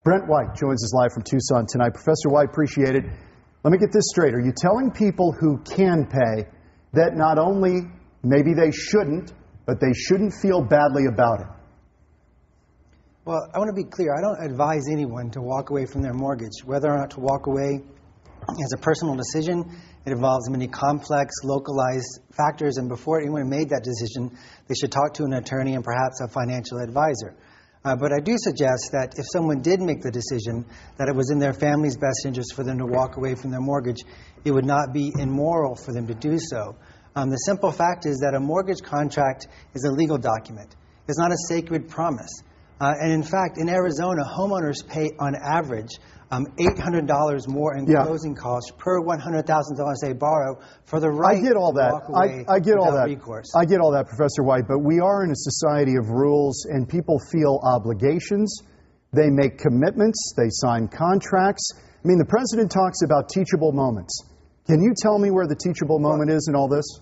Brent White joins us live from Tucson tonight. Professor White, appreciate it. Let me get this straight. Are you telling people who can pay that not only maybe they shouldn't, but they shouldn't feel badly about it? Well, I want to be clear. I don't advise anyone to walk away from their mortgage. Whether or not to walk away is a personal decision. It involves many complex, localized factors, and before anyone made that decision, they should talk to an attorney and perhaps a financial advisor. But I do suggest that if someone did make the decision that it was in their family's best interest for them to walk away from their mortgage, it would not be immoral for them to do so. The simple fact is that a mortgage contract is a legal document. It's not a sacred promise. And in fact, in Arizona, homeowners pay on average $800 more in closing costs per $100,000 they borrow for the right to walk away without recourse. I get all that, Professor White, but we are in a society of rules and people feel obligations. They make commitments. They sign contracts. I mean, the president talks about teachable moments. Can you tell me where the teachable moment is in all this?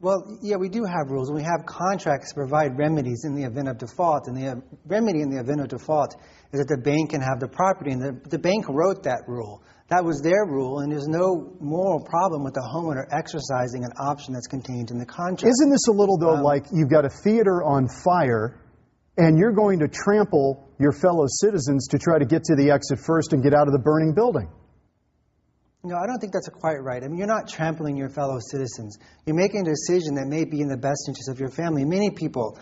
Well, yeah, we do have rules. We have contracts to provide remedies in the event of default. And the remedy in the event of default is that the bank can have the property. And the bank wrote that rule. That was their rule, and there's no moral problem with the homeowner exercising an option that's contained in the contract. Isn't this a little, though, like you've got a theater on fire, and you're going to trample your fellow citizens to try to get to the exit first and get out of the burning building? No, I don't think that's quite right. I mean, you're not trampling your fellow citizens. You're making a decision that may be in the best interest of your family. Many people,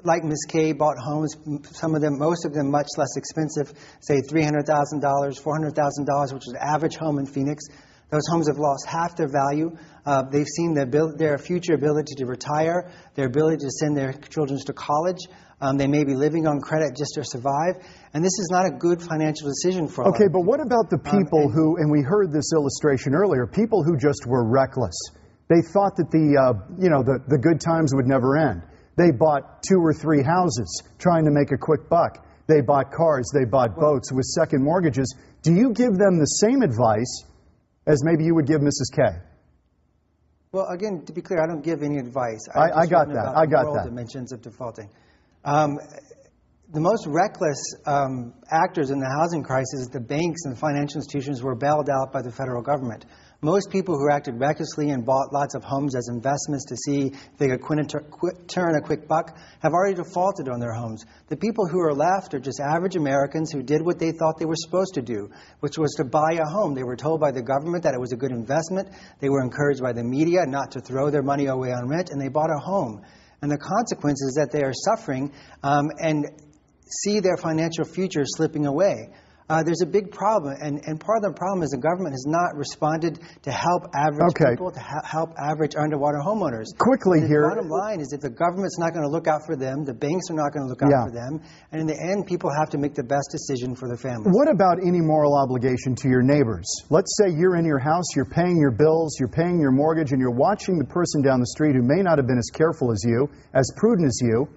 like Ms. Kay, bought homes, some of them, most of them much less expensive, say $300,000, $400,000, which is an average home in Phoenix. Those homes have lost half their value. They've seen their future ability to retire, their ability to send their children to college. They may be living on credit just to survive. And this is not a good financial decision for a lot of people. But what about the people who, and we heard this illustration earlier, people who just were reckless. They thought that the good times would never end. They bought 2 or 3 houses trying to make a quick buck. They bought cars, they bought boats with second mortgages. Do you give them the same advice as maybe you would give Mrs. K? Well, again, to be clear, I don't give any advice. I got that. I got that. Dimensions of defaulting. The most reckless actors in the housing crisis, the banks and financial institutions, were bailed out by the federal government. Most people who acted recklessly and bought lots of homes as investments to see if they could turn a quick buck have already defaulted on their homes. The people who are left are just average Americans who did what they thought they were supposed to do, which was to buy a home. They were told by the government that it was a good investment. They were encouraged by the media not to throw their money away on rent, and they bought a home. And the consequence is that they are suffering and see their financial future slipping away. There's a big problem, and part of the problem is the government has not responded to help average people, to help average underwater homeowners. Quickly here. The bottom line is that the government's not going to look out for them, the banks are not going to look out for them, and in the end, people have to make the best decision for their families. What about any moral obligation to your neighbors? Let's say you're in your house, you're paying your bills, you're paying your mortgage, and you're watching the person down the street who may not have been as careful as you, as prudent as you,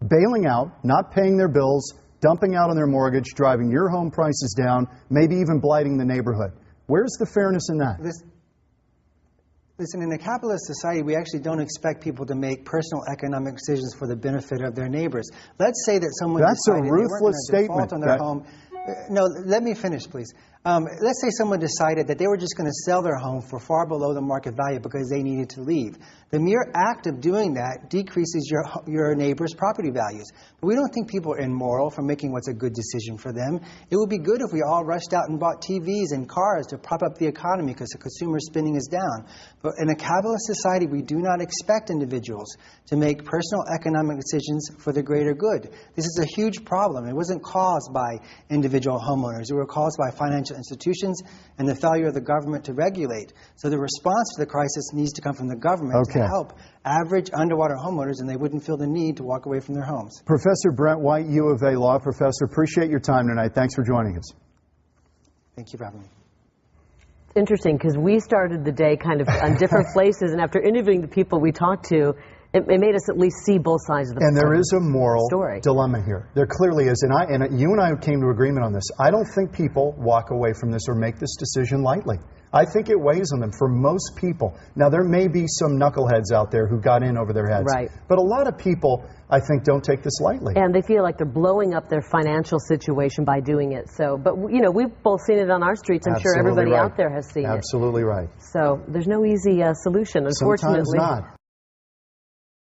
bailing out, not paying their bills, dumping out on their mortgage, driving your home prices down, maybe even blighting the neighborhood. Where's the fairness in that? Listen, in a capitalist society, we actually don't expect people to make personal economic decisions for the benefit of their neighbors. Let's say that someone decided they weren't going to default on their home. No, let me finish, please. Let's say someone decided that they were just going to sell their home for far below the market value because they needed to leave. The mere act of doing that decreases your neighbor's property values. But we don't think people are immoral for making what's a good decision for them. It would be good if we all rushed out and bought TVs and cars to prop up the economy because the consumer spending is down. But in a capitalist society, we do not expect individuals to make personal economic decisions for the greater good. This is a huge problem. It wasn't caused by individual homeowners. It was caused by financial institutions and the failure of the government to regulate. So the response to the crisis needs to come from the government to help average underwater homeowners, and they wouldn't feel the need to walk away from their homes. Professor Brent White, U of A law professor, appreciate your time tonight. Thanks for joining us. Thank you for having me. It's interesting because we started the day kind of on different places, and after interviewing the people we talked to, it made us at least see both sides of the story. And there is a moral dilemma here. There clearly is. And you and I came to agreement on this. I don't think people walk away from this or make this decision lightly. I think it weighs on them for most people. Now, there may be some knuckleheads out there who got in over their heads. Right. But a lot of people, I think, don't take this lightly. And they feel like they're blowing up their financial situation by doing it. So, but, you know, we've both seen it on our streets. I'm sure everybody out there has seen it. Absolutely right. So there's no easy solution, unfortunately. Sometimes not.